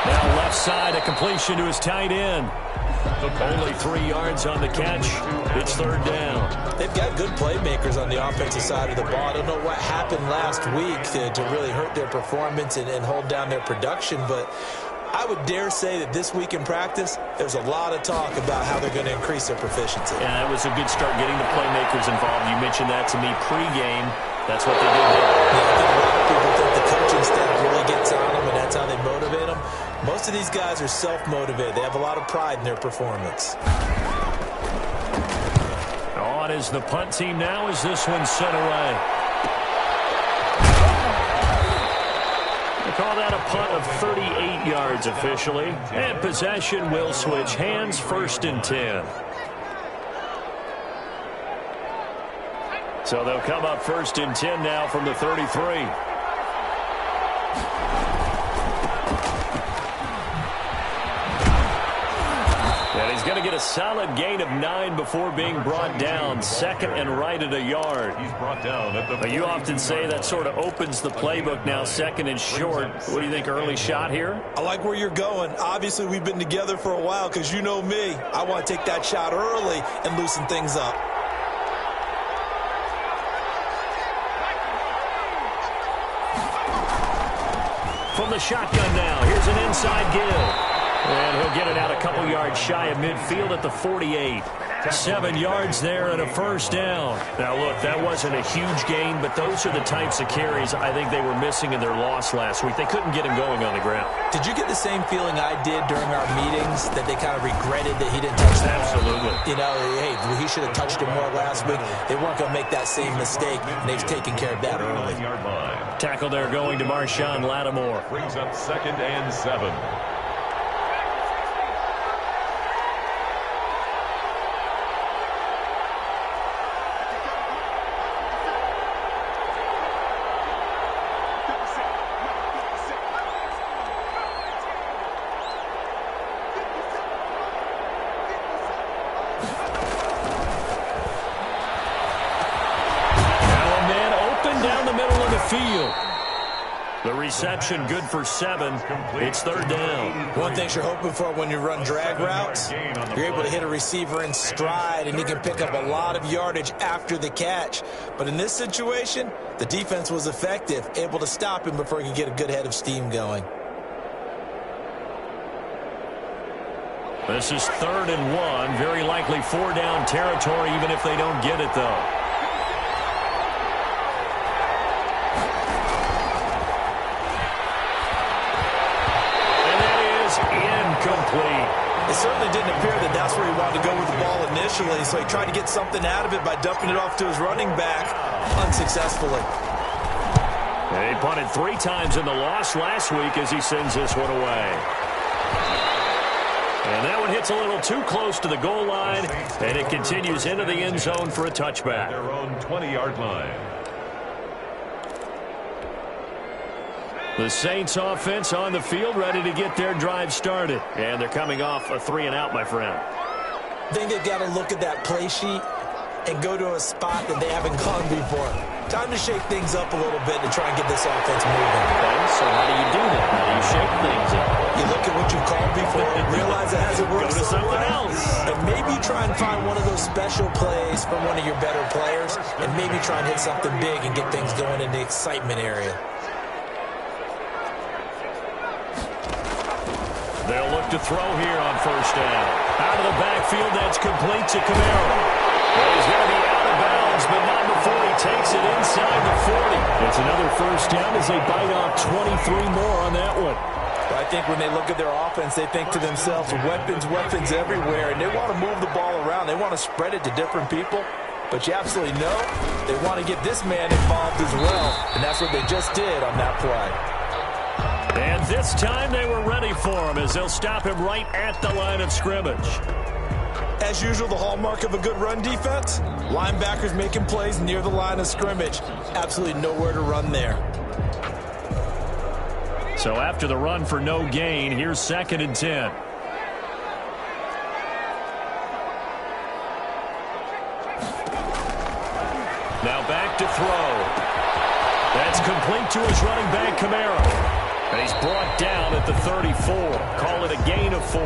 Now left side, a completion to his tight end. Only 3 yards on the catch. It's third down. They've got good playmakers on the offensive side of the ball. I don't know what happened last week to really hurt their performance and hold down their production, but I would dare say that this week in practice, there's a lot of talk about how they're going to increase their proficiency. Yeah, that was a good start getting the playmakers involved. You mentioned that to me pregame. That's what they did there. Yeah, I think a lot of people think the coaching staff really gets on them, and that's how they motivate them. Most of these guys are self-motivated. They have a lot of pride in their performance. On is the punt team now as this one's sent away. They call that a punt of 38 yards officially. And possession will switch hands, 1st and 10. So they'll come up 1st and 10 now from the 33. And he's going to get a solid gain of 9 before being brought down. 2nd and right at a yard. He's brought down at the. You often say that sort of opens the playbook now, 2nd and short. What do you think, early shot here? I like where you're going. Obviously, we've been together for a while because you know me. I want to take that shot early and loosen things up. From the shotgun now, here's an inside give. And he'll get it out a couple yards shy of midfield at the 48. 7 yards there and a 1st down. Now, look, that wasn't a huge gain, but those are the types of carries I think they were missing in their loss last week. They couldn't get him going on the ground. Did you get the same feeling I did during our meetings, that they kind of regretted that he didn't touch the ball? Absolutely. You know, hey, he should have touched it more last week. They weren't going to make that same mistake, and they've taken care of that early. Tackle there going to Marshawn Lattimore. Brings up 2nd and 7. Field. The reception good for 7. It's 3rd down. One thing you're hoping for when you run drag routes, you're able to hit a receiver in stride, and you can pick up a lot of yardage after the catch. But in this situation, the defense was effective, able to stop him before he could get a good head of steam going. This is 3rd and 1. Very likely 4-down territory, even if they don't get it, though. Incomplete. It certainly didn't appear that that's where he wanted to go with the ball initially, so he tried to get something out of it by dumping it off to his running back unsuccessfully. And he punted 3 times in the loss last week as he sends this one away. And that one hits a little too close to the goal line, and it continues into the end zone for a touchback. Their own 20-yard line. The Saints offense on the field, ready to get their drive started. And they're coming off a 3-and-out, my friend. I think they've got to look at that play sheet and go to a spot that they haven't gone before. Time to shake things up a little bit to try and get this offense moving. Okay, so how do you do that? How do you shake things up? You look at what you've called before and realize it hasn't worked Go to so something well. else. And maybe try and find one of those special plays from one of your better players, and maybe try and hit something big and get things going in the excitement area. They'll look to throw here on 1st down. Out of the backfield, that's complete to Camaro. Well, he's going to be out of bounds, but not before he takes it inside the 40. It's another 1st down as they bite off 23 more on that one. But I think when they look at their offense, they think to themselves, weapons, weapons everywhere, and they want to move the ball around. They want to spread it to different people. But you absolutely know they want to get this man involved as well, and that's what they just did on that play. And this time they were ready for him as they'll stop him right at the line of scrimmage. As usual, the hallmark of a good run defense, linebackers making plays near the line of scrimmage. Absolutely nowhere to run there. So after the run for no gain, here's 2nd and 10. Now back to throw. That's complete to his running back, Kamara. And he's brought down at the 34. Call it a gain of 4.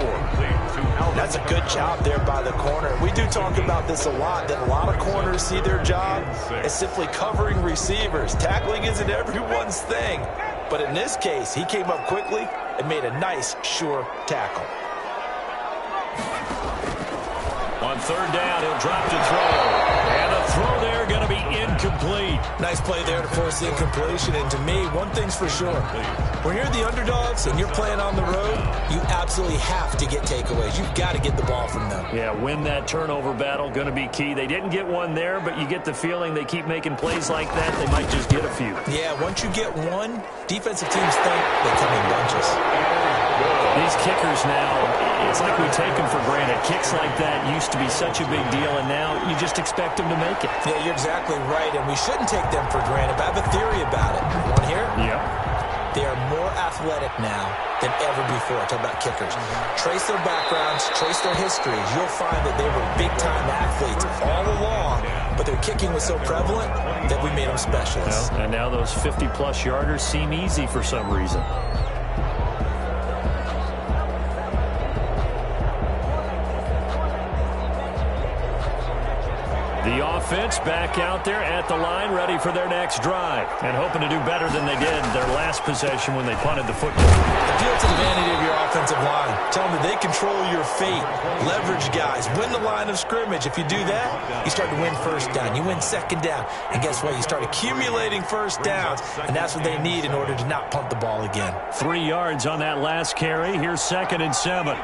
That's a good job there by the corner. We do talk about this a lot, that a lot of corners see their job as simply covering receivers. Tackling isn't everyone's thing. But in this case, he came up quickly and made a nice, sure tackle. On third down, he'll drop to throw. And the throw there going to be incomplete. Nice play there to force the incompletion. And to me, one thing's for sure. When you're the underdogs and you're playing on the road, you absolutely have to get takeaways. You've got to get the ball from them. Yeah, win that turnover battle, going to be key. They didn't get one there, but you get the feeling they keep making plays like that, they might just get a few. Yeah, once you get one, defensive teams think they come in bunches. These kickers now, it's like we take them for granted. Kicks like that used to be such a big deal, and now you just expect them to make it. Yeah, you're exactly right, and we shouldn't take them for granted. But I have a theory about it. You want to hear it? Yeah. They are more athletic now than ever before. Talk about kickers. Trace their backgrounds, trace their histories. You'll find that they were big-time athletes all along, but their kicking was so prevalent that we made them specialists. Well, and now those 50-plus yarders seem easy for some reason. The offense back out there at the line, ready for their next drive, and hoping to do better than they did their last possession when they punted the football. Appeal to the vanity of your offensive line. Tell them that they control your fate. Leverage guys. Win the line of scrimmage. If you do that, you start to win first down. You win second down. And guess what? You start accumulating first downs, and that's what they need in order to not punt the ball again. 3 yards on that last carry. Here's 2nd and 7.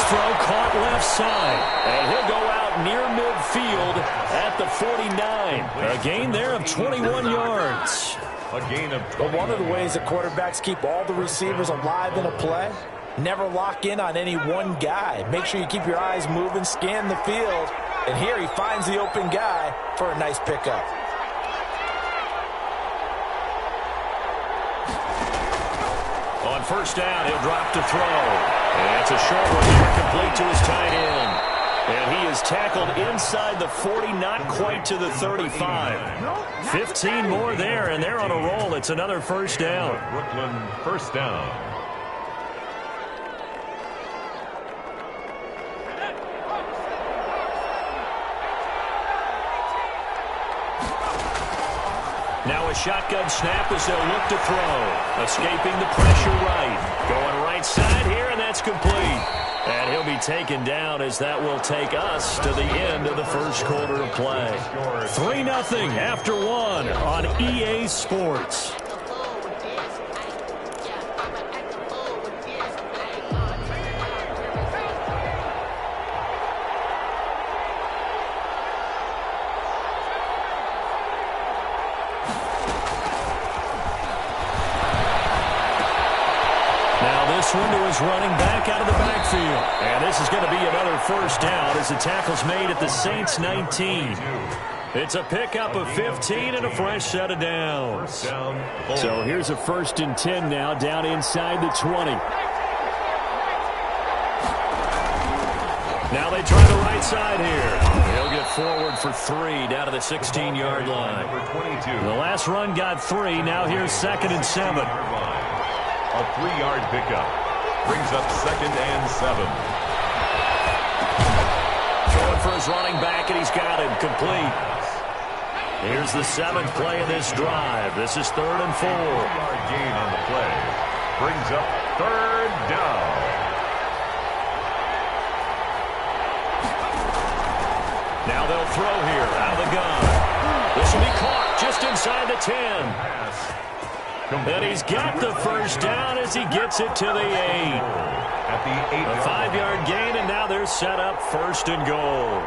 Throw caught left side, and he'll go out near midfield at the 49. A gain there of 21 yards. A gain of 20. Well, one of the ways that quarterbacks keep all the receivers alive in a play, never lock in on any one guy. Make sure you keep your eyes moving, scan the field, and here he finds the open guy for a nice pickup. On first down, he'll drop to throw. And it's a short one there, complete to his tight end. And he is tackled inside the 40, not quite to the 35. 15 more there, and they're on a roll. It's another first down. Brooklyn first down. Now a shotgun snap as they'll look to throw. Escaping the pressure right. Going right side here, and that's complete. And he'll be taken down as that will take us to the end of the first quarter of play. 3-0 after 1 on EA Sports. This one to his running back out of the backfield. And this is going to be another first down as the tackle's made at the Saints 19. It's a pickup of 15 and a fresh set of downs. So here's a 1st and 10 now down inside the 20. Now they try the right side here. He'll get forward for 3 down to the 16-yard line. The last run got 3. Now here's 2nd and 7. A 3-yard pickup brings up 2nd and 7. Throwing for his running back, and he's got him complete. Here's the 7th play of this drive. This is 3rd and 4. 4-yard gain on the play brings up 3rd down. Now they'll throw here out of the gun. This will be caught just inside the 10. And he's got the first down as he gets it to the 8. At the 8. A 5-yard gain, and now they're set up 1st and goal.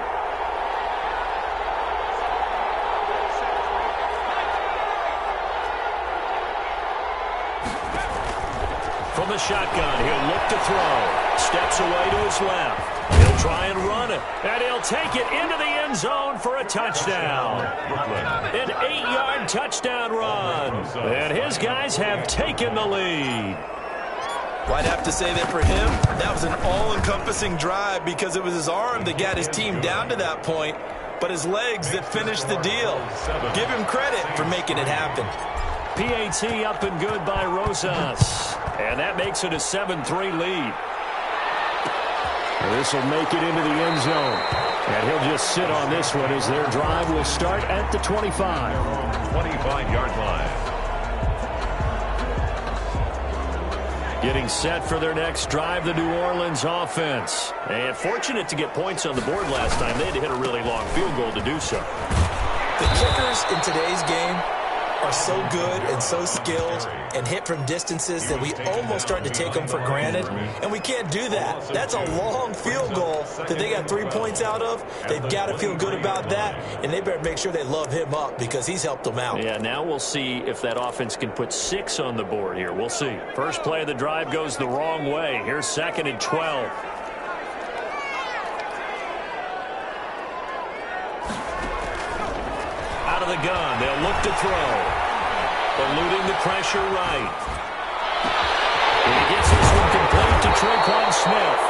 From the shotgun, he'll look to throw. Steps away to his left. He'll try and run it. And he'll take it into the end zone for a touchdown. An 8-yard touchdown run. And his guys have taken the lead. Well, I'd have to say that for him, that was an all-encompassing drive because it was his arm that got his team down to that point, but his legs that finished the deal. Give him credit for making it happen. PAT up and good by Rosas. And that makes it a 7-3 lead. This will make it into the end zone. And he'll just sit on this one as their drive will start at the 25. 25-yard line. Getting set for their next drive, the New Orleans offense. And fortunate to get points on the board last time. They had to hit a really long field goal to do so. The kickers in today's game are so good and so skilled and hit from distances that we almost start to take them for granted, and we can't do that. That's a long field goal that they got 3 points out of. They've got to feel good about that, and they better make sure they love him up because he's helped them out. Yeah, now we'll see if that offense can put 6 on the board here. We'll see. First play of the drive goes the wrong way. Here's 2nd and 12. Out of the gun, they'll look to throw. Eluding the pressure right. And he gets this one complete to Traquan Smith.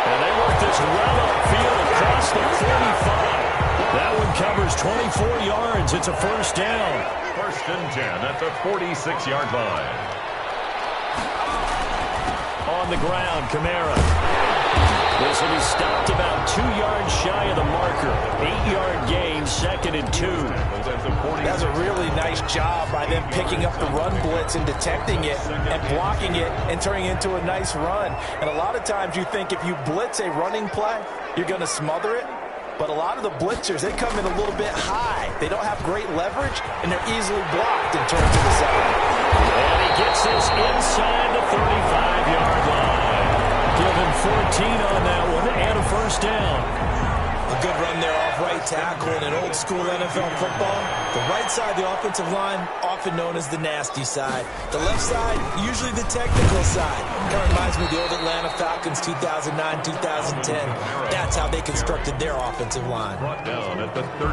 And they work this well upfield across the 45. That one covers 24 yards. It's a first down. 1st and 10 at the 46-yard line. On the ground, Kamara. This will be stopped about 2 yards shy of the marker. 8-yard gain, 2nd and 2. That's a really nice job by them picking up the run blitz and detecting it and blocking it and turning it into a nice run. And a lot of times you think if you blitz a running play, you're going to smother it. But a lot of the blitzers, they come in a little bit high. They don't have great leverage, and they're easily blocked and turned to the side. And he gets this inside the 35-yard line. Give him 14 on that one and a first down. A good run there off right tackle in an old-school NFL football. The right side of the offensive line, often known as the nasty side. The left side, usually the technical side. Kind of reminds me of the old Atlanta Falcons 2009, 2010. That's how they constructed their offensive line.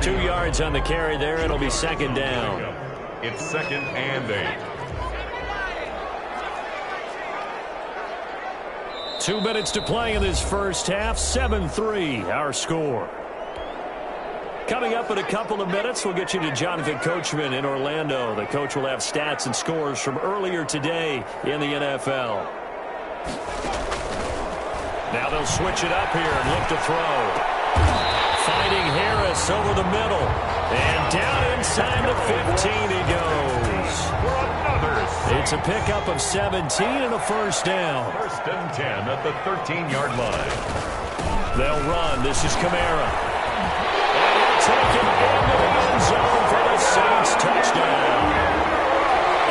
2 yards on the carry there. It'll be 2nd down. It's 2nd and 8. 2 minutes to play in this first half. 7-3, our score. Coming up in a couple of minutes, we'll get you to Jonathan Coachman in Orlando. The coach will have stats and scores from earlier today in the NFL. Now they'll switch it up here and look to throw. Finding Harris over the middle. And down inside the 15 he goes. It's a pickup of 17 and a first down. 1st and 10 at the 13-yard line. They'll run. This is Kamara. And he'll take him into the end zone for the Saints touchdown.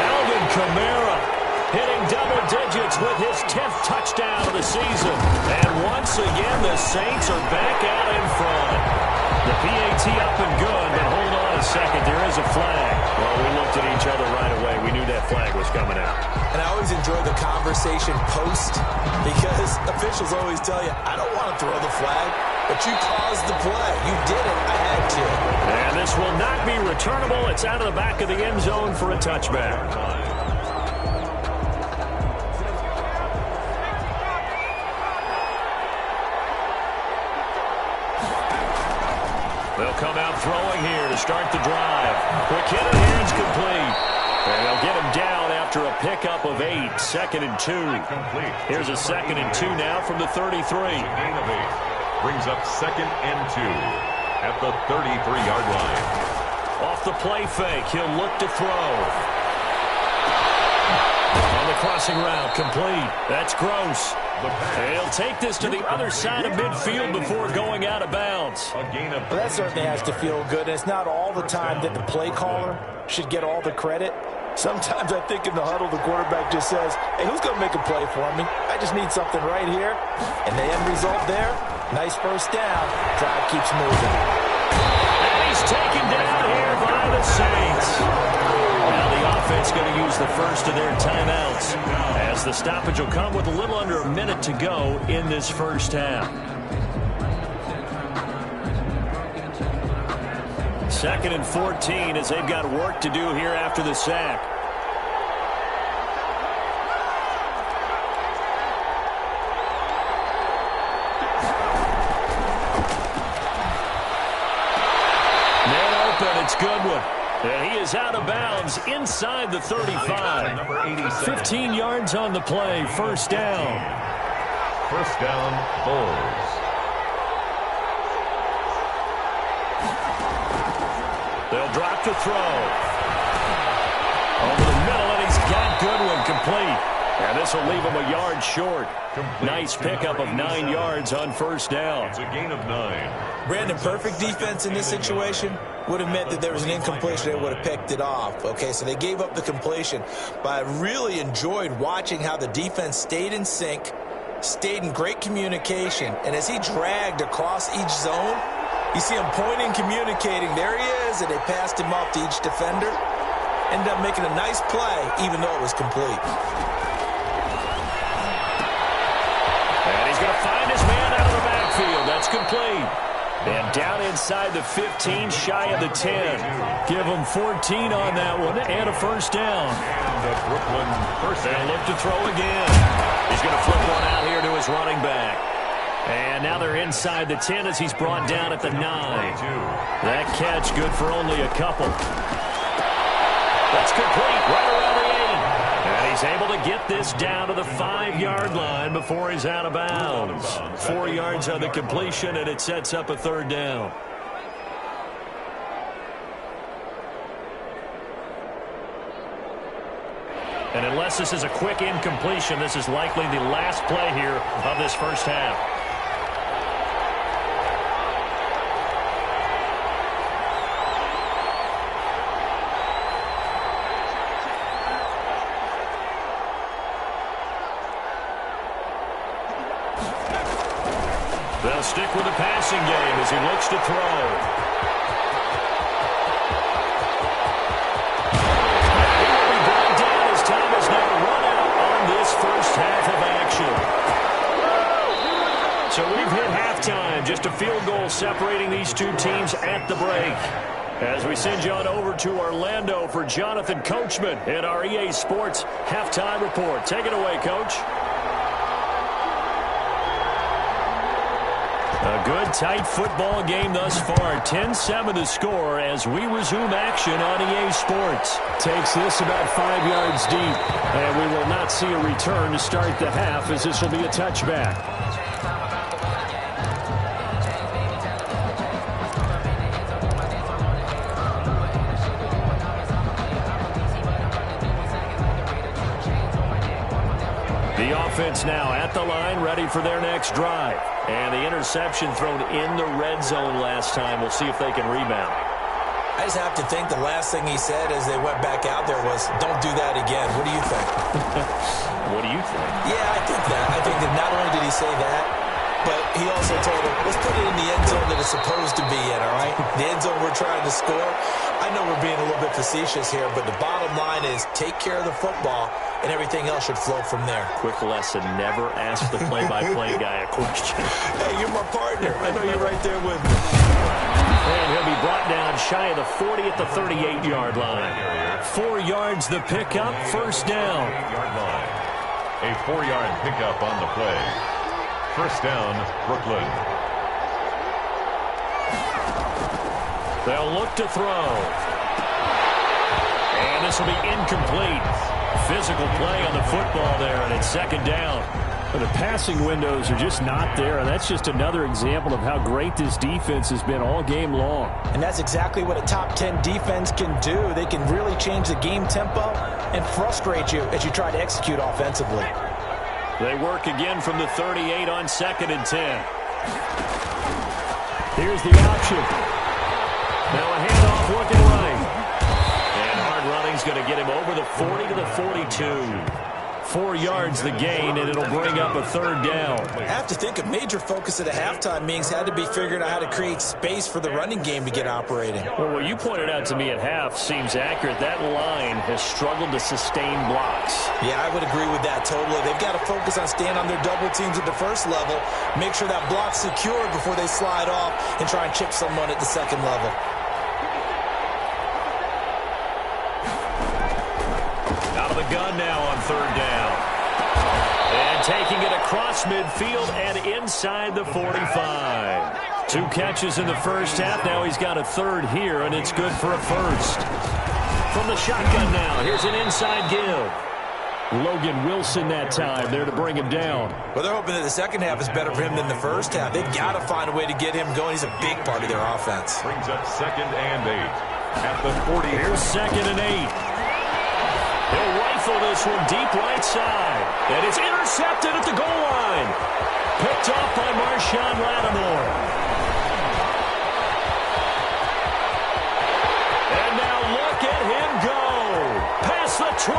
Alvin Kamara hitting double digits with his 10th touchdown of the season. And once again, the Saints are back out in front. The PAT up and good, but hold on a second. There is a flag. Well, we looked at each other right away. We knew that flag was coming out. And I always enjoy the conversation post because officials always tell you, I don't want to throw the flag, but you caused the play. You did it. I had to. And this will not be returnable. It's out of the back of the end zone for a touchback. They'll come out throwing here to start the drive. Quick hit and hands complete. And they'll get him down after a pickup of 8. 2nd and 2. Here's a 2nd and 2 now from the 33. Gain of 8. Brings up 2nd and 2 at the 33-yard line. Off the play fake, he'll look to throw. On the crossing route, complete. That's Gross. He'll take this to the other side of midfield before going out of bounds. Well, that certainly has to feel good. It's not all the time that the play caller should get all the credit. Sometimes I think in the huddle, the quarterback just says, hey, who's going to make a play for me? I just need something right here. And the end result there, nice first down. Drive keeps moving. And he's taken down here by the Saints. Now the offense going to use the first of their timeouts, as the stoppage will come with a little under a minute to go in this first half. 2nd and 14 as they've got work to do here after the sack. That's Goodwin. And he is out of bounds inside the 35. 15 yards on the play. First down. First down, Bulls. They'll drop to throw. Over the middle, and he's got Goodwin complete. And this will leave him a yard short. Nice pickup of 9 yards on first down. It's a gain of 9. Brandon, perfect defense in this situation would have meant that there was an incompletion. They would have picked it off. Okay, so they gave up the completion. But I really enjoyed watching how the defense stayed in sync, stayed in great communication. And as he dragged across each zone, you see him pointing, communicating. There he is, and they passed him off to each defender. Ended up making a nice play, even though it was complete. And he's going to find his man out of the backfield. That's complete. And down inside the 15, shy of the 10. Give him 14 on that one and a first down. And the Brooklyn first down. They'll look to throw again. He's going to flip one out here to his running back. And now they're inside the 10 as he's brought down at the 9. That catch good for only a couple. That's complete right around the 8. And he's able to get this down to the 5-yard line before he's out of bounds. 4 yards on the completion, and it sets up a third down. And unless this is a quick incompletion, this is likely the last play here of this first half. They'll stick with the passing game as he looks to throw. He will be brought down as time has now run out on this first half of action. So we've hit halftime. Just a field goal separating these two teams at the break. As we send you on over to Orlando for Jonathan Coachman in our EA Sports Halftime Report. Take it away, Coach. A good, tight football game thus far. 10-7 to score as we resume action on EA Sports. Takes this about 5 yards deep, and we will not see a return to start the half as this will be a touchback. The offense now at the line, ready for their next drive. And the interception thrown in the red zone last time. We'll see if they can rebound. I just have to think the last thing he said as they went back out there was, don't do that again. What do you think? What do you think? Yeah, I think that. I think that not only did he say that, but he also told him, let's put it in the end zone that it's supposed to be in, all right? The end zone we're trying to score. I know we're being a little bit facetious here, but the bottom line is take care of the football, and everything else should flow from there. Quick lesson, never ask the play-by-play guy a question. Hey, you're my partner. I know you're right there with me. And he'll be brought down shy of the 40 at the 38-yard line. 4 yards the pickup, first down. 8-yard line. A 4-yard pickup on the play. First down, Brooklyn. They'll look to throw. And this will be incomplete. Physical play on the football there, and it's second down. The passing windows are just not there, and that's just another example of how great this defense has been all game long. And that's exactly what a top 10 defense can do. They can really change the game tempo and frustrate you as you try to execute offensively. They work again from the 38 on 2nd and 10. Here's the option. Now a handoff looking right. And hard running's going to get him over the 40 to the 42. 4 yards the gain, and it'll bring up a third down. I have to think a major focus at a halftime means had to be figuring out how to create space for the running game to get operating. Well, what you pointed out to me at half seems accurate. That line has struggled to sustain blocks. Yeah, I would agree with that totally. They've got to focus on staying on their double teams at the first level, make sure that block's secure before they slide off and try and chip someone at the second level. Out of the gun now on third down. And taking it across midfield and inside the 45. 2 catches in the first half. Now he's got a third here, and it's good for a first. From the shotgun now, here's an inside give. Logan Wilson that time there to bring him down. Well, they're hoping that the second half is better for him than the first half. They've got to find a way to get him going. He's a big part of their offense. Brings up 2nd and 8 at the 40. Here's 2nd and 8. He'll rifle this one deep right side. And it's intercepted at the goal line. Picked off by Marshawn Lattimore. And now look at him go. Past the 20.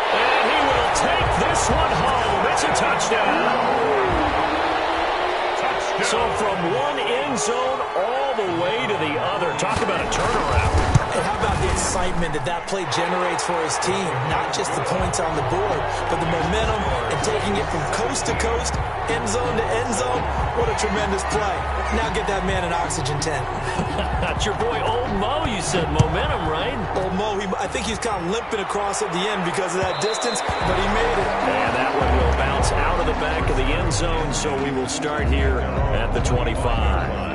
And he will take this one home. It's a touchdown. So from one end zone all the way to the other. Talk about a turnaround. And how about the excitement that play generates for his team? Not just the points on the board, but the momentum and taking it from coast to coast, end zone to end zone. What a tremendous play. Now get that man an oxygen tent. That's your boy Old Mo. You said momentum, right? Old Mo, I think he's kind of limping across at the end because of that distance, but he made it. And that one will bounce out of the back of the end zone, so we will start here at the 25.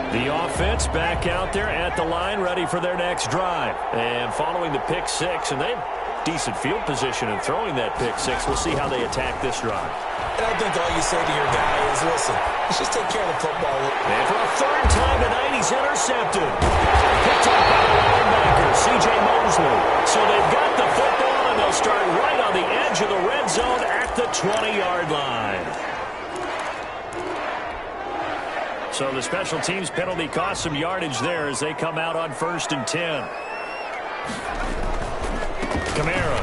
The offense back out there at the line, ready for their next drive. And following the pick 6, and they have decent field position in throwing that pick 6. We'll see how they attack this drive. And I think all you say to your guy is, listen, let's just take care of the football. And for a third time tonight, he's intercepted. Picked up by the linebacker, C.J. Mosley. So they've got the football, and they'll start right on the edge of the red zone at the 20-yard line. So the special teams penalty cost some yardage there as they come out on 1st and 10. Kamara.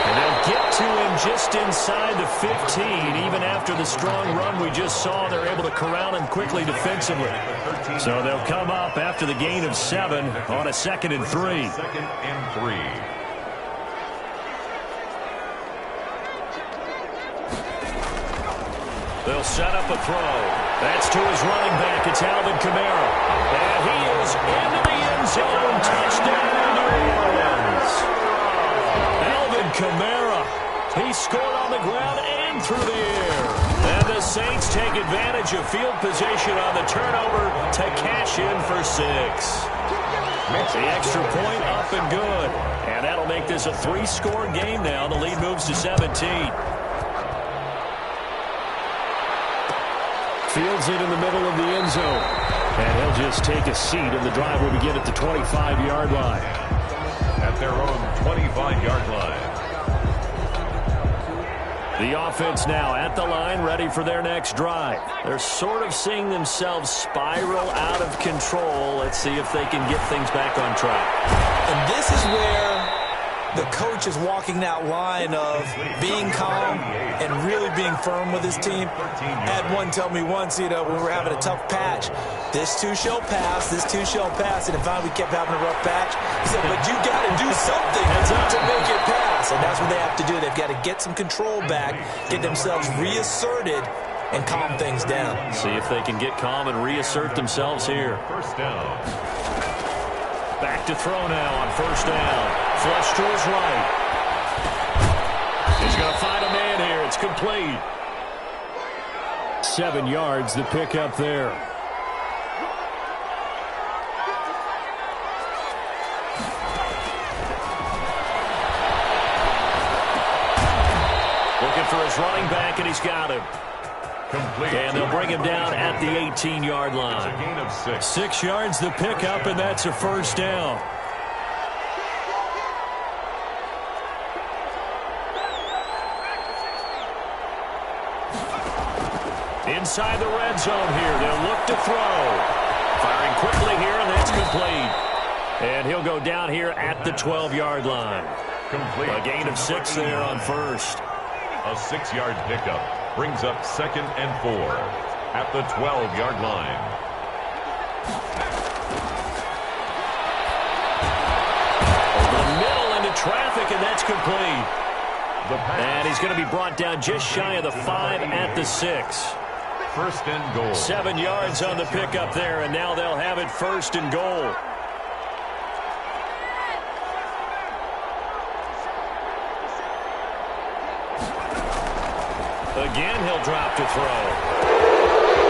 And they'll get to him just inside the 15. Even after the strong run we just saw, they're able to corral him quickly defensively. So they'll come up after the gain of 7 on a 2nd and 3. 2nd and 3. They'll set up a throw. That's to his running back. It's Alvin Kamara. And he is into the end zone. Touchdown, New Orleans. Alvin Kamara. He scored on the ground and through the air. And the Saints take advantage of field position on the turnover to cash in for 6. The extra point up and good. And that'll make this a 3-score game now. The lead moves to 17. Fields it in the middle of the end zone. And he'll just take a seat, and the drive will begin at the 25-yard line. At their own 25-yard line. The offense now at the line, ready for their next drive. They're sort of seeing themselves spiral out of control. Let's see if they can get things back on track. And this is where the coach is walking that line of being calm and really being firm with his team. I had one tell me once, when we were having a tough patch, this too shall pass, this too shall pass. And if we kept having a rough patch, he said, but you got to do something to make it pass. And that's what they have to do. They've got to get some control back, get themselves reasserted, and calm things down. See if they can get calm and reassert themselves here. First down. Back to throw now on 1st down. Flush to his right. He's going to find a man here. It's complete. 7 yards, the pickup there. Looking for his running back, and he's got him. Complete. And they'll bring him down at the 18-yard line. It's a gain of 6. 6 yards, the pickup, and that's a 1st down. Inside the red zone here. They'll look to throw. Firing quickly here, and that's complete. And he'll go down here at the 12-yard line. Complete. A gain of 6 there on 1st. A 6-yard pickup brings up 2nd and 4 at the 12-yard line. Over the middle into traffic, and that's complete. And he's going to be brought down just shy of the 5 at the 6. 1st and goal. 7 yards on the pickup there, and now they'll have it 1st and goal. Again, he'll drop to throw.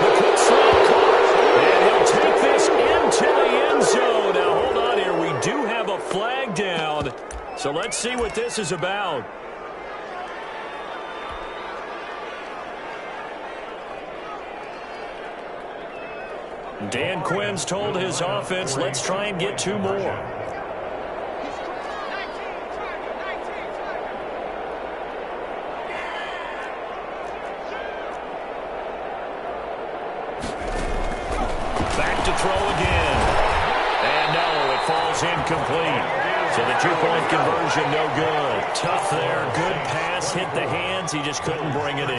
The quick throw caught. And he'll take this into the end zone. Now, hold on here. We do have a flag down. So let's see what this is about. Dan Quinn's told his offense, let's try and get 2 more. Back to throw again. And no, it falls incomplete. So the 2-point conversion, no good. Tough there, good pass, hit the hands. He just couldn't bring it in.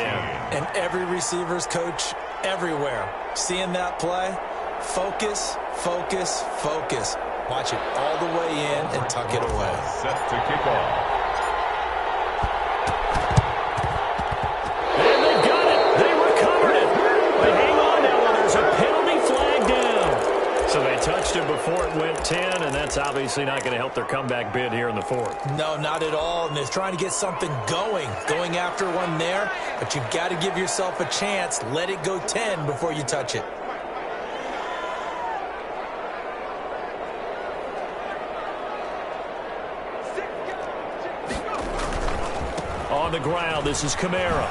And every receiver's coach everywhere, seeing that play, focus, focus, focus. Watch it all the way in and tuck it away. Set to kick off. And they got it. They recovered it. But hang on now, there's a penalty flag down. So they touched it before it went 10, and that's obviously not going to help their comeback bid here in the 4th. No, not at all. And they're trying to get something going after one there. But you've got to give yourself a chance. Let it go 10 before you touch it. On the ground, this is Kamara.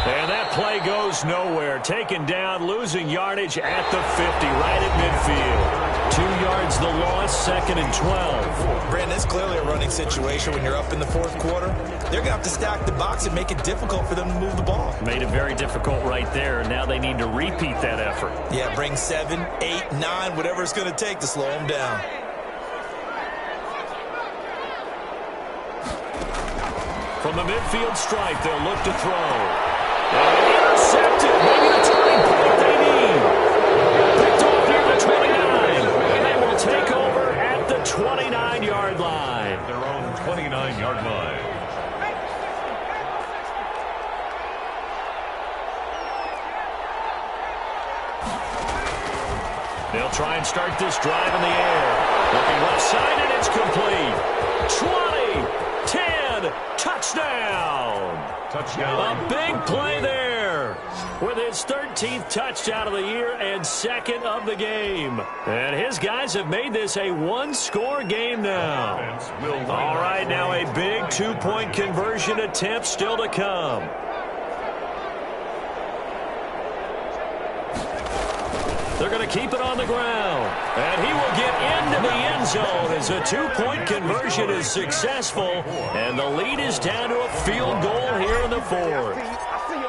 And that play goes nowhere. Taken down, losing yardage at the 50, right at midfield. 2 yards the loss, 2nd and 12. Brandon, it's clearly a running situation when you're up in the 4th quarter. They're going to have to stack the box and make it difficult for them to move the ball. Made it very difficult right there. Now they need to repeat that effort. Yeah, bring 7, 8, 9, whatever it's going to take to slow them down. From the midfield stripe, they'll look to throw. And intercepted. Maybe the turning point they need. Picked off near the 29. And they will take over at the 29-yard line. Their own 29-yard line. They'll try and start this drive in the air. Looking left side, and it's complete. 20. 10, touchdown. Touchdown. A big play there with his 13th touchdown of the year and 2nd of the game. And his guys have made this a 1-score game now. All right, now a big 2-point conversion attempt still to come. They're going to keep it on the ground. And he will get into the end zone as a 2-point conversion is successful. And the lead is down to a field goal here in the 4th.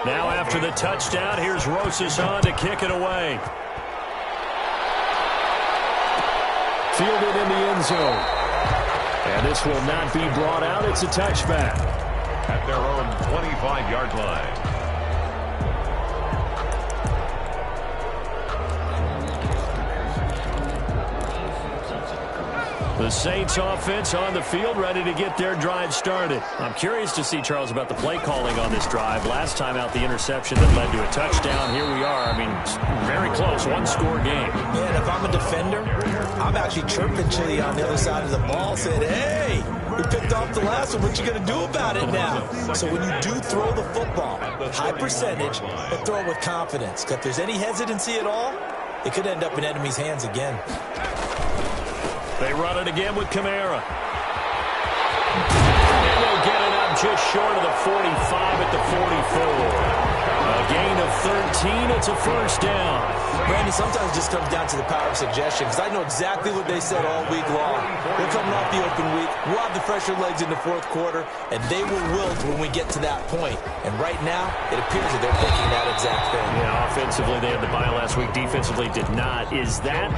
Now after the touchdown, here's Rosas on to kick it away. Fielded in the end zone. And this will not be brought out. It's a touchback. At their own 25-yard line. The Saints offense on the field, ready to get their drive started. I'm curious to see, Charles, about the play calling on this drive. Last time out, the interception that led to a touchdown. Here we are. I mean, very close, 1-score game. Man, if I'm a defender, I'm actually chirping Chili on the other side of the ball, saying, hey, we picked off the last one. What you going to do about it now? So when you do throw the football, high percentage, but throw it with confidence. Because if there's any hesitancy at all, it could end up in enemy's hands again. They run it again with Kamara. And they'll get it up just short of the 45 at the 44. A gain of 13. It's a first down. Brandon, sometimes it just comes down to the power of suggestion, because I know exactly what they said all week long. We're coming off the open week. We'll have the fresher legs in the 4th quarter, and they will wilt when we get to that point. And right now, it appears that they're thinking that exact thing. Yeah, offensively, they had the bye last week. Defensively, did not. Is that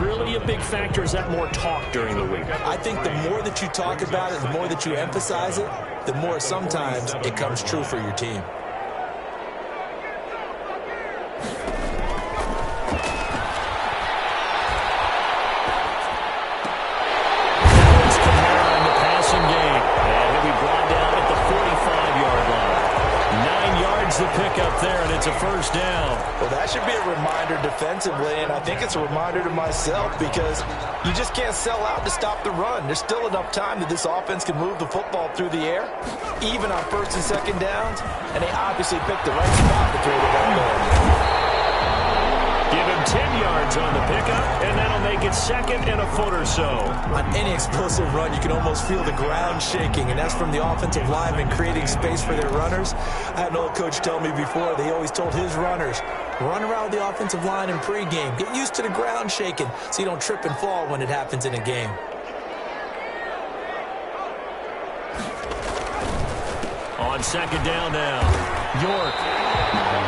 really a big factor? Is that more talk during the week? I think the more that you talk about it, the more that you emphasize it, the more sometimes it comes true for your team. the pickup there, and it's a first down. Well, that should be a reminder defensively, and I think it's a reminder to myself because you just can't sell out to stop the run. There's still enough time that this offense can move the football through the air, even on first and second downs, and they obviously picked the right spot to throw the ball there. Give him 10 yards on the pickup, and that'll make it second and a foot or so. On any explosive run, you can almost feel the ground shaking, and that's from the offensive linemen creating space for their runners. I had an old coach tell me before, they always told his runners, run around the offensive line in pregame. Get used to the ground shaking so you don't trip and fall when it happens in a game. On second down now, York.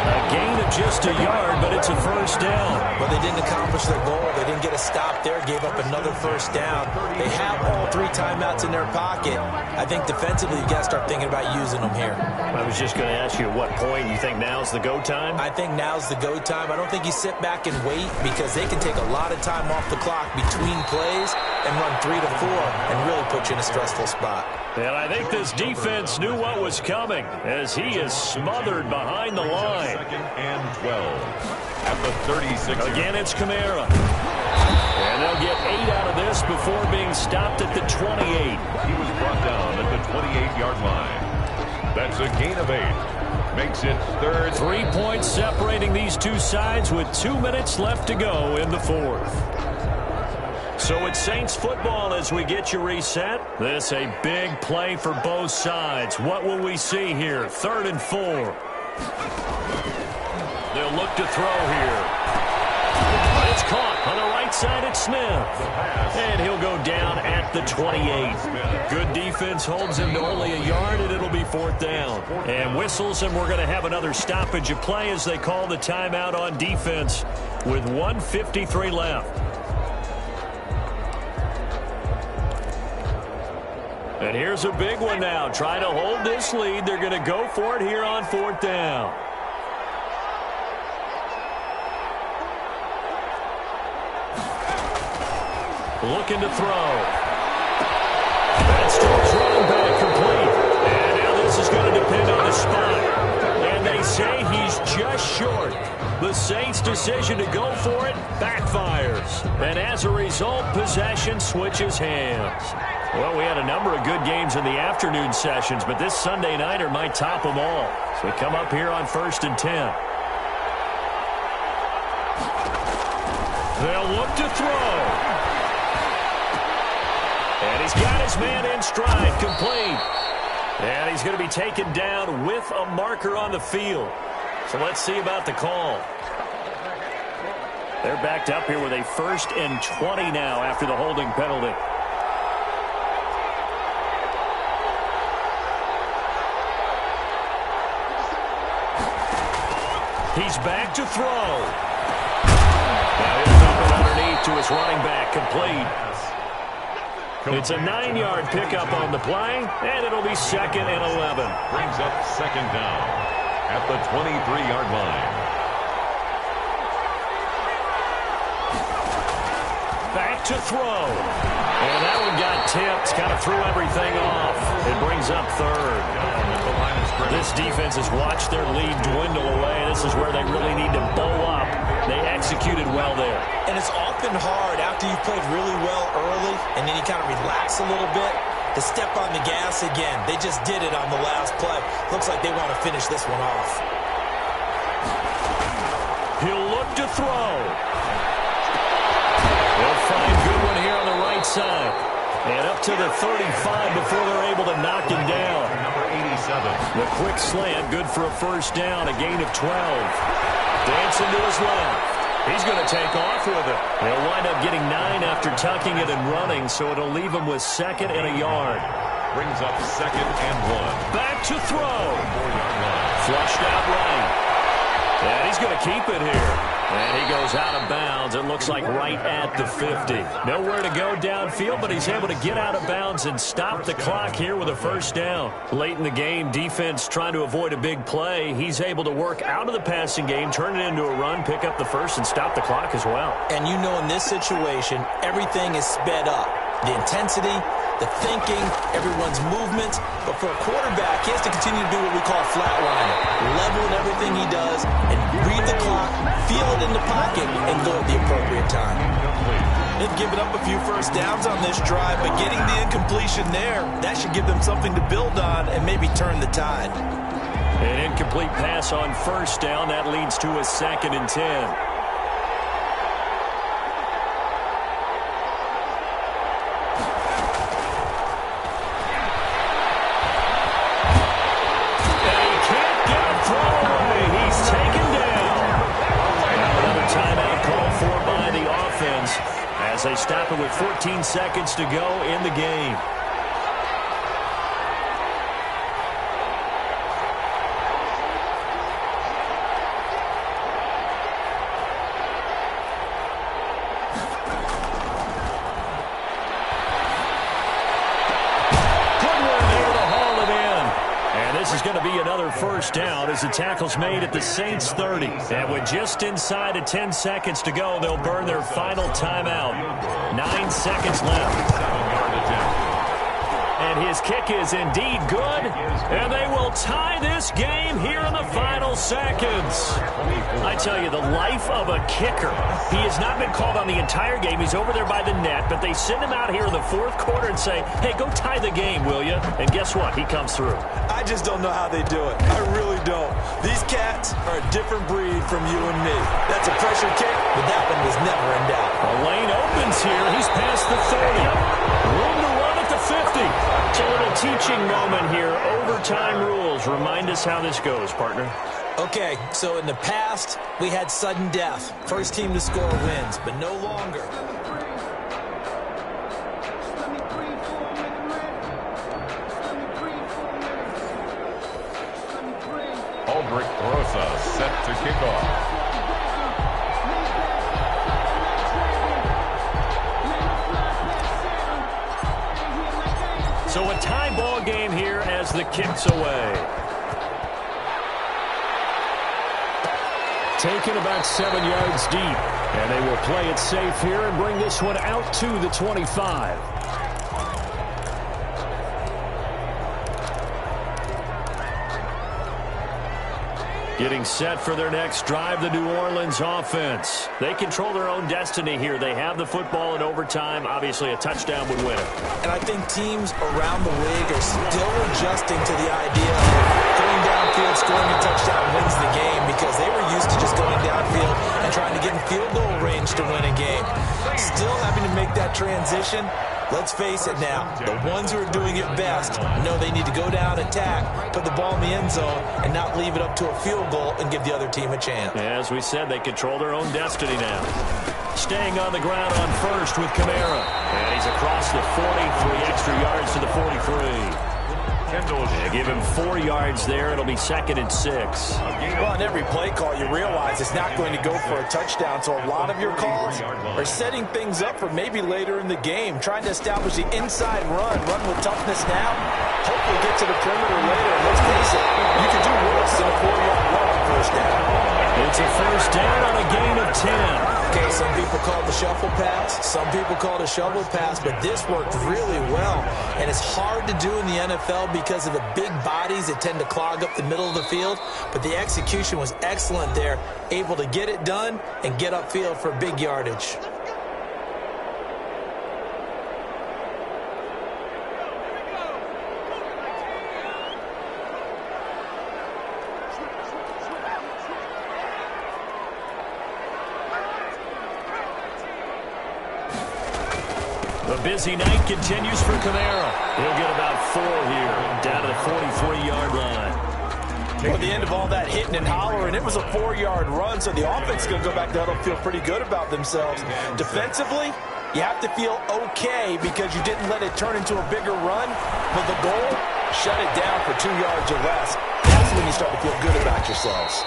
A gain of just a yard, but it's a first down. Well, they didn't accomplish their goal. They didn't get a stop there, gave up another first down. They have all 3 timeouts in their pocket. I think defensively, you got to start thinking about using them here. I was just going to ask you at what point you think now's the go time? I think now's the go time. I don't think you sit back and wait because they can take a lot of time off the clock between plays and run 3 to 4 and really put you in a stressful spot. And I think this defense knew what was coming as he is smothered behind the line. Second and 12 at the 36. Again, it's Kamara. And they'll get 8 out of this before being stopped at the 28. He was brought down at the 28-yard line. That's a gain of 8. Makes it third. 3 points separating these two sides with 2 minutes left to go in the fourth. So it's Saints football as we get you reset. This a big play for both sides. What will we see here? 3rd and 4. They'll look to throw here. It's caught on the right side. It's Smith. And he'll go down at the 28. Good defense holds him to only a yard, and it'll be 4th down. And whistles, and we're going to have another stoppage of play as they call the timeout on defense with 1:53 left. And here's a big one now. Trying to hold this lead. They're going to go for it here on 4th down. Looking to throw. That's Stokes running back complete. And now this is going to depend on the spot. And they say he's just short. The Saints' decision to go for it backfires. And as a result, possession switches hands. Well, we had a number of good games in the afternoon sessions, but this Sunday nighter might top them all. So we come up here on 1st and 10. They'll look to throw. And he's got his man in stride, complete. And he's going to be taken down with a marker on the field. So let's see about the call. They're backed up here with a 1st and 20 now after the holding penalty. He's back to throw. Now he'll dump it underneath to his running back, complete. It's a 9-yard pickup on the play, and it'll be 2nd and 11. Brings up 2nd down at the 23-yard line. Back to throw. And that one got tipped, kind of threw everything off. It brings up 3rd. This defense has watched their lead dwindle away. This is where they really need to bow up. They executed well there. And it's often hard after you've played really well early and then you kind of relax a little bit to step on the gas again. They just did it on the last play. Looks like they want to finish this one off. He'll look to throw. They'll find Goodwin here on the right side. And up to the 35 before they're able to knock him down. Number 87. The quick slant, good for a 1st down, a gain of 12. Dancing to his left. He's going to take off with it. He'll wind up getting 9 after tucking it and running, so it'll leave him with 2nd and a yard. Brings up 2nd and 1. Back to throw. 4-yard line. Flushed out right. And he's going to keep it here. And he goes out of bounds, it looks like right at the 50. Nowhere to go downfield, but he's able to get out of bounds and stop the clock here with a 1st down. Late in the game, defense trying to avoid a big play. He's able to work out of the passing game, turn it into a run, pick up the 1st, and stop the clock as well. And you know in this situation, everything is sped up. The intensity, the thinking, everyone's movements. But for a quarterback, he has to continue to do what we call flatlining. Level in everything he does and read the clock, feel it in the pocket, and go at the appropriate time. They've given up a few first downs on this drive, but getting the incompletion there, that should give them something to build on and maybe turn the tide. An incomplete pass on first down. That leads to a 2nd and 10. As they stop it with 14 seconds to go in the game. First down as the tackle's made at the Saints 30. And with just inside of 10 seconds to go, they'll burn their final timeout. 9 seconds left. And his kick is indeed good. And they will tie this game here in the final seconds. I tell you, the life of a kicker. He has not been called on the entire game. He's over there by the net. But they send him out here in the 4th quarter and say, hey, go tie the game, will you? And guess what? He comes through. I just don't know how they do it. I really don't. These cats are a different breed from you and me. That's a pressure kick, but that one was never in doubt. A lane opens here. He's past the 30. Room to run at the 50. It's a little teaching moment here. Overtime rules. Remind us how this goes, partner. Okay, so in the past, we had sudden death. First team to score wins, but no longer. Aldrich Rosa set to kick off. So a tie ball game here as the kick's away. Taken about 7 yards deep. And they will play it safe here and bring this one out to the 25. Getting set for their next drive, the New Orleans offense. They control their own destiny here. They have the football in overtime. Obviously, a touchdown would win it. And I think teams around the league are still adjusting to the idea of going downfield, scoring a touchdown wins the game because they were used to just going downfield and trying to get in field goal range to win a game. Still having to make that transition. Let's face it now, the ones who are doing it best know they need to go down, attack, put the ball in the end zone, and not leave it up to a field goal and give the other team a chance. As we said, they control their own destiny now. Staying on the ground on first with Kamara. And he's across the 40, 3 extra yards to the 43. They give him 4 yards there. It'll be 2nd and 6. Well, on every play call, you realize it's not going to go for a touchdown, so a lot of your calls are setting things up for maybe later in the game, trying to establish the inside run with toughness now, hopefully get to the perimeter later. And let's face it, you can do worse than a 4-yard run on first down. It's a first down on a gain of 10. Okay, some people call it the shuffle pass. Some people call it a shovel pass, but this worked really well. And it's hard to do in the NFL because of the big bodies that tend to clog up the middle of the field. But the execution was excellent there, able to get it done and get upfield for big yardage. The busy night continues for Kamara. He'll get about 4 here, down to the 43-yard line. Well, at the end of all that hitting and hollering, it was a 4-yard run, so the offense is going to go back to huddle, feel pretty good about themselves. Defensively, you have to feel okay because you didn't let it turn into a bigger run, but the goal, shut it down for 2 yards or less. That's when you start to feel good about yourselves.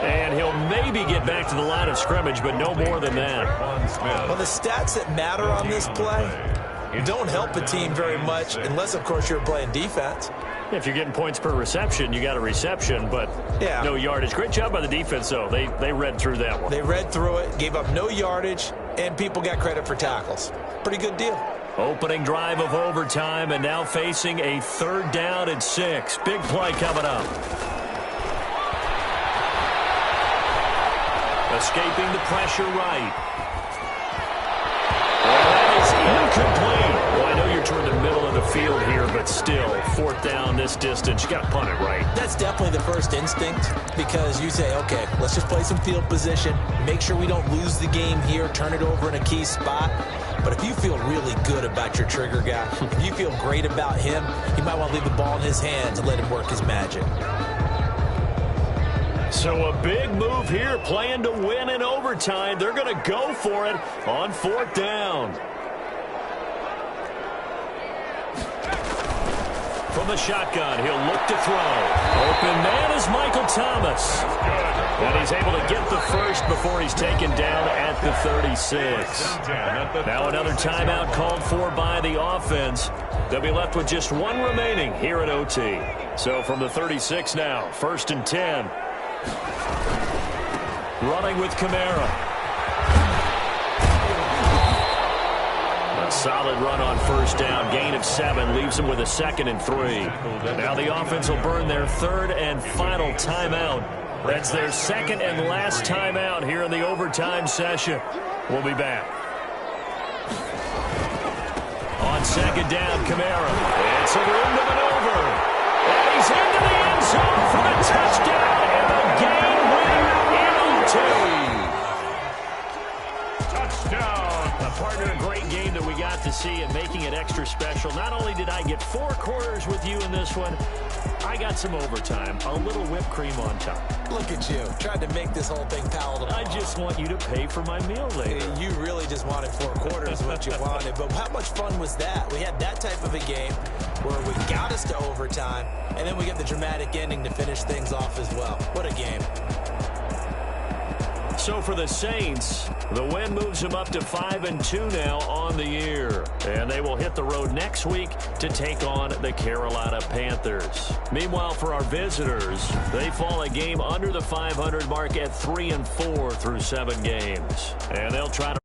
And he'll maybe get back to the line of scrimmage, but no more than that. Well, the stats that matter on this play don't help a team very much unless, of course, you're playing defense. If you're getting points per reception, you got a reception, but no yardage. Great job by the defense, though. They read through that one. They read through it, gave up no yardage, and people got credit for tackles. Pretty good deal. Opening drive of overtime, and now facing a 3rd down and 6. Big play coming up. Escaping the pressure right. And that is incomplete. Well, I know you're toward the middle of the field here, but still, 4th down this distance. You got to punt it right. That's definitely the first instinct, because you say, okay, let's just play some field position, make sure we don't lose the game here, turn it over in a key spot. But if you feel really good about your trigger guy, if you feel great about him, you might want to leave the ball in his hands and let him work his magic. So a big move here, playing to win in overtime. They're going to go for it on 4th down. From the shotgun, he'll look to throw. Open man is Michael Thomas. And he's able to get the first before he's taken down at the 36. Now another timeout called for by the offense. They'll be left with just 1 remaining here at OT. So from the 36 now, 1st and 10. Running with Kamara. A solid run on 1st down. Gain of 7 leaves them with a 2nd and 3. Now the offense will burn their 3rd and final timeout. That's their 2nd and last timeout here in the overtime session. We'll be back. On 2nd down, Kamara. It's a room to maneuver. And he's into the end zone for the touchdown and the game winner in OT. Touchdown. A partner, a great game that we got to see and making it extra special. Not only did I get 4 quarters with you in this one, I got some overtime, a little whipped cream on top. Look at you, tried to make this whole thing palatable. I just want you to pay for my meal later. You really just wanted 4 quarters what you wanted. But how much fun was that? We had that type of a game where we got us to overtime, and then we get the dramatic ending to finish things off as well. What a game. So for the Saints, the win moves them up to 5-2 now on the year. And they will hit the road next week to take on the Carolina Panthers. Meanwhile, for our visitors, they fall a game under the 500 mark at 3-4 through 7 games. And they'll try to